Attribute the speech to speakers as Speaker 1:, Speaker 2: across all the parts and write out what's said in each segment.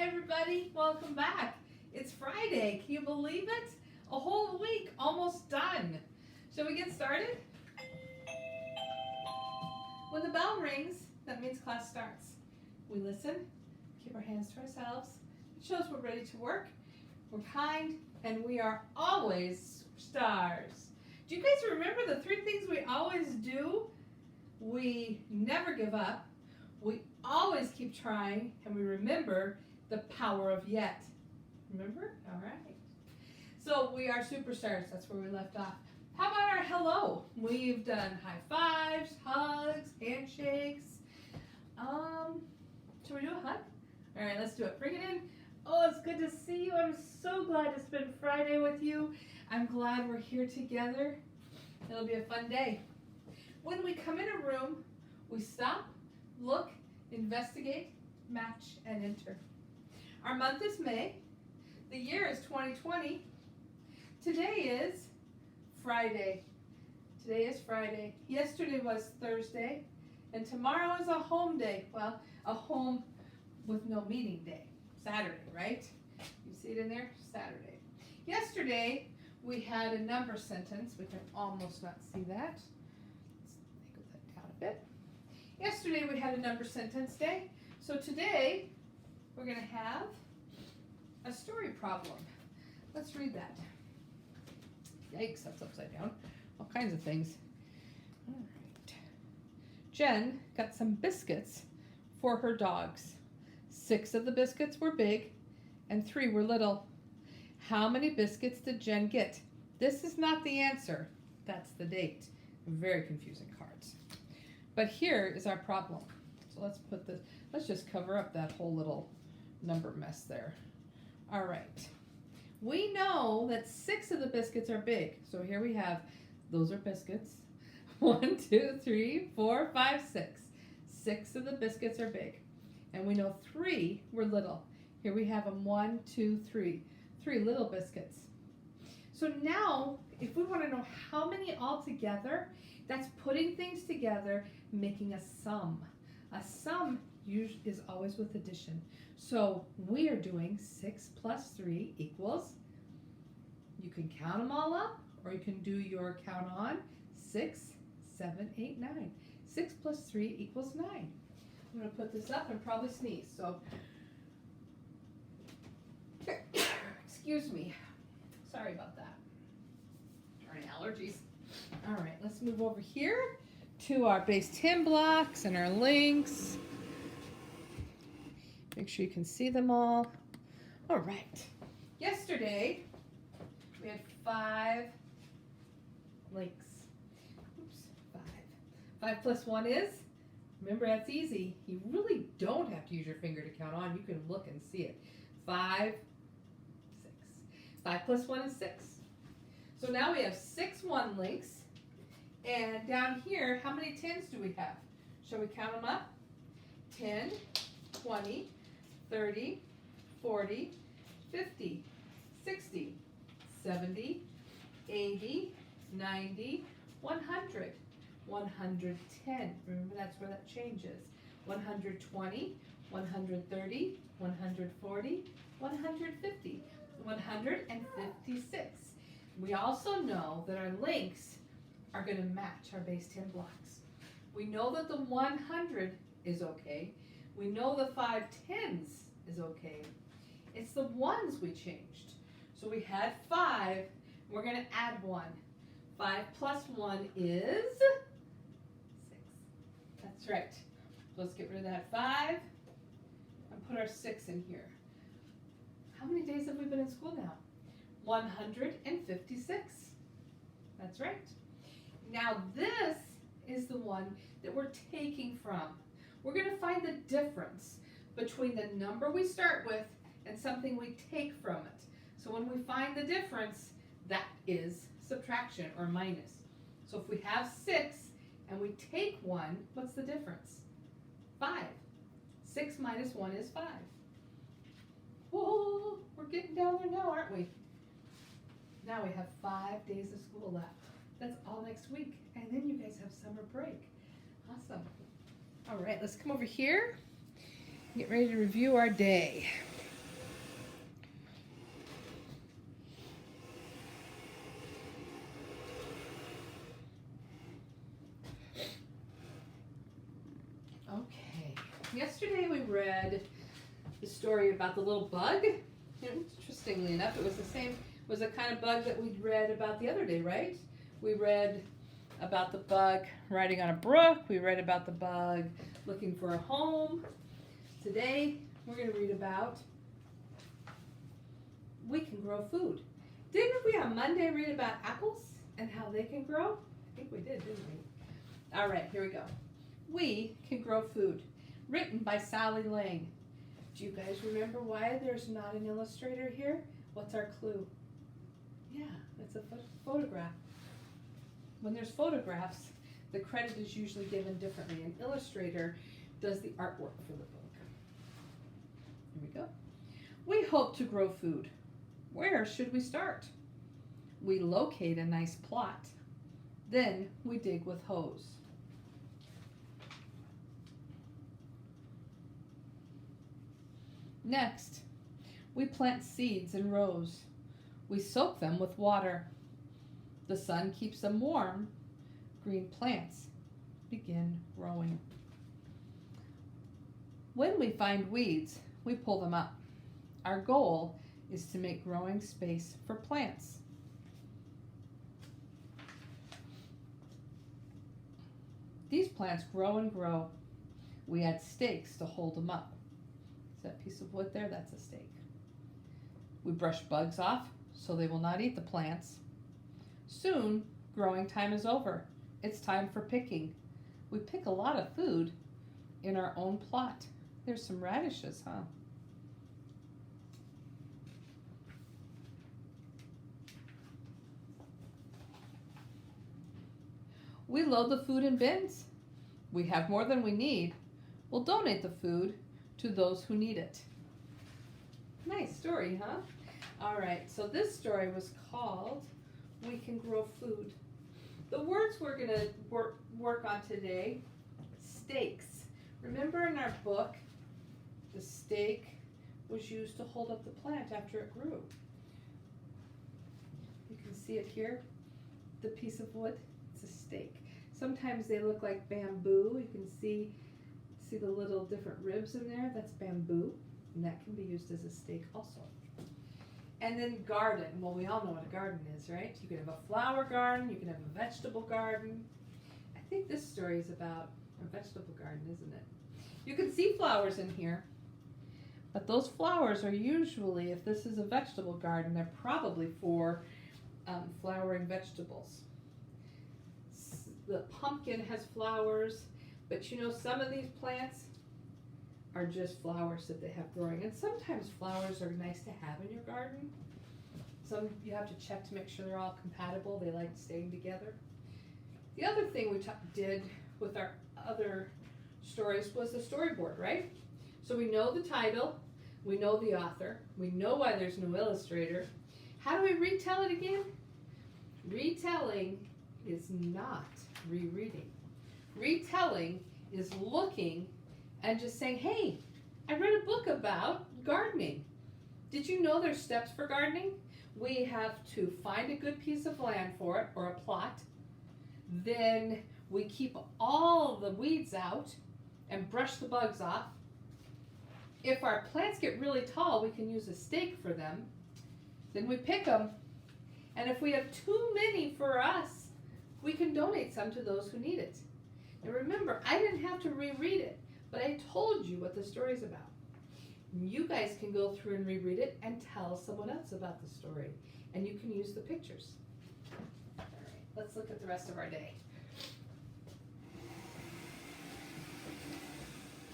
Speaker 1: everybody, welcome back. It's Friday, can you believe it? A whole week almost done. Shall we get started? When the bell rings, that means class starts. We listen, keep our hands to ourselves. It shows we're ready to work, we're kind, and we are always stars. Do you guys remember the 3 things we always do? We never give up, we always keep trying, and we remember the power of yet. Remember? All right. So we are superstars. That's where we left off. How about our hello? We've done high fives, hugs, handshakes. Should we do a hug? All right, let's do it. Bring it in. Oh, it's good to see you. I'm so glad to spend Friday with you. I'm glad we're here together. It'll be a fun day. When we come in a room, we stop, look, investigate, match, and enter. Our month is May. The year is 2020. Today is Friday. Today is Friday. Yesterday was Thursday. And tomorrow is a home day. Well, a home with no meeting day. Saturday, right? You see it in there? Saturday. Yesterday, we had a number sentence. We can almost not see that. Let's angle that down a bit. Yesterday, we had a number sentence day. So today, we're going to have a story problem. Let's read that. Yikes, that's upside down. All kinds of things. All right. Jen got some biscuits for her dogs. 6 of the biscuits were big and 3 were little. How many biscuits did Jen get? This is not the answer. That's the date. Very confusing cards. But here is our problem. So let's just cover up that whole little number mess there. All right. We know that 6 of the biscuits are big. So here we have, those are biscuits. 1, 2, 3, 4, 5, 6. 6 of the biscuits are big. And we know 3 were little. Here we have them 1, 2, 3. 3 little biscuits. So now, if we want to know how many altogether, that's putting things together, making a sum. A sum is always with addition. So we are doing 6 plus 3 equals, you can count them all up, or you can do your count on, 6, 7, 8, 9. 6 plus 3 equals 9. I'm going to put this up and probably sneeze, so excuse me. Sorry about that. Darn allergies. All right, let's move over here to our base 10 blocks and our links. Make sure you can see them all. All right. Yesterday, we had 5 links. Oops, 5. 5 plus 1 is? Remember, that's easy. You really don't have to use your finger to count on. You can look and see it. 5, 6. 5 plus 1 is 6. So now we have 6 1 links. And down here, how many 10s do we have? Shall we count them up? 10, 20, 30, 40, 50, 60, 70, 80, 90, 100, 110. Remember, that's where that changes. 120, 130, 140, 150, 156. We also know that our links are going to match our base 10 blocks. We know that the 100 is okay. We know the 5 10s is okay. It's the ones we changed. So we had 5. We're going to add 1. 5 plus 1 is 6. That's right. So let's get rid of that 5 and put our 6 in here. How many days have we been in school now? 156. That's right. Now this is the one that we're taking from. We're going to find the difference between the number we start with and something we take from it. So when we find the difference, that is subtraction or minus. So if we have 6 and we take 1, what's the difference? 5. 6 minus 1 is 5. Whoa, we're getting down there now, aren't we? Now we have 5 days of school left. That's all next week. And then you guys have summer break. Awesome. All right, let's come over here. Get ready to review our day. Yesterday we read the story about the little bug. Interestingly enough, it was the kind of bug that we'd read about the other day, right? We read about the bug riding on a brook. We read about the bug looking for a home. Today, we're going to read about we can grow food. Didn't we on Monday read about apples and how they can grow? I think we did, didn't we? All right, here we go. We can grow food. Written by Sally Lang. Do you guys remember why there's not an illustrator here? What's our clue? Yeah, it's a photograph. When there's photographs, the credit is usually given differently. An illustrator does the artwork for the book. Here we go. We hope to grow food. Where should we start? We locate a nice plot. Then we dig with hoes. Next, we plant seeds in rows. We soak them with water. The sun keeps them warm. Green plants begin growing. When we find weeds, we pull them up. Our goal is to make growing space for plants. These plants grow and grow. We add stakes to hold them up. Is that piece of wood there? That's a stake. We brush bugs off so they will not eat the plants. Soon, growing time is over. It's time for picking. We pick a lot of food in our own plot. There's some radishes, huh? We load the food in bins. We have more than we need. We'll donate the food to those who need it. Nice story, huh? All right, so this story was called We Can Grow Food. The words we're going to work on today, stakes. Remember in our book, the stake was used to hold up the plant after it grew. You can see it here, the piece of wood, it's a stake. Sometimes they look like bamboo. You can see the little different ribs in there. That's bamboo, and that can be used as a stake also. And then garden. Well, we all know what a garden is, right? You can have a flower garden. You can have a vegetable garden. I think this story is about a vegetable garden, isn't it? You can see flowers in here, but those flowers are usually, if this is a vegetable garden, they're probably for flowering vegetables. The pumpkin has flowers, but you know some of these plants are just flowers that they have growing. And sometimes flowers are nice to have in your garden. Some you have to check to make sure they're all compatible. They like staying together. The other thing we did with our other stories was the storyboard, right? So we know the title, we know the author, we know why there's no illustrator. How do we retell it again? Retelling is not rereading. Retelling is looking and just saying, hey, I read a book about gardening. Did you know there's steps for gardening? We have to find a good piece of land for it, or a plot. Then we keep all the weeds out and brush the bugs off. If our plants get really tall, we can use a stake for them. Then we pick them. And if we have too many for us, we can donate some to those who need it. And remember, I didn't have to reread it, but I told you what the story's about. You guys can go through and reread it and tell someone else about the story. And you can use the pictures. All right, let's look at the rest of our day.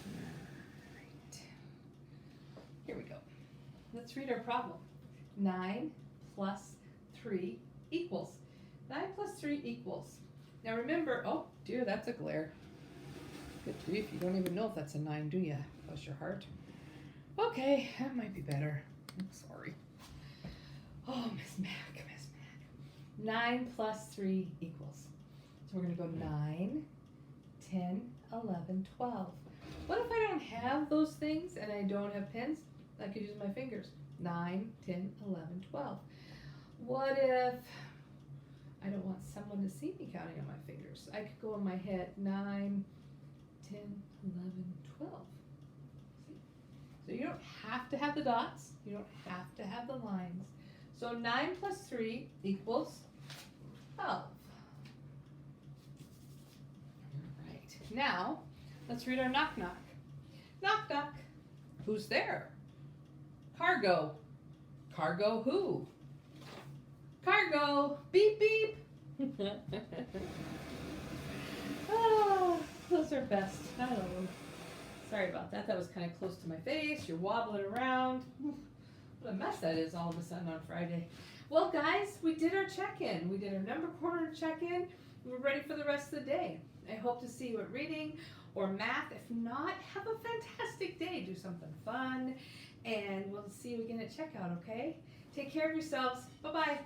Speaker 1: All right. Here we go. Let's read our problem. 9 plus 3 equals. 9 plus 3 equals. Now remember, oh dear, that's a glare. Good grief, you don't even know if that's a 9, do you? Bless your heart. Okay, that might be better. I'm sorry. Oh, Miss Mac. 9 plus 3 equals. So we're going to go 9, 10, 11, 12. What if I don't have those things and I don't have pens? I could use my fingers. 9, 10, 11, 12. What if I don't want someone to see me counting on my fingers? I could go in my head, 9, 10, 11, 12. have to have the dots. You don't have to have the lines. So 9 plus 3 equals 12. All right. Now, let's read our knock knock. Knock knock. Who's there? Cargo. Cargo who? Cargo. Beep beep. Oh, those are best. I love them. Sorry about that. That was kind of close to my face. You're wobbling around. What a mess that is all of a sudden on Friday. Well, guys, we did our check-in. We did our number corner check-in. We're ready for the rest of the day. I hope to see you at reading or math. If not, have a fantastic day. Do something fun. And we'll see you again at checkout, okay? Take care of yourselves. Bye-bye.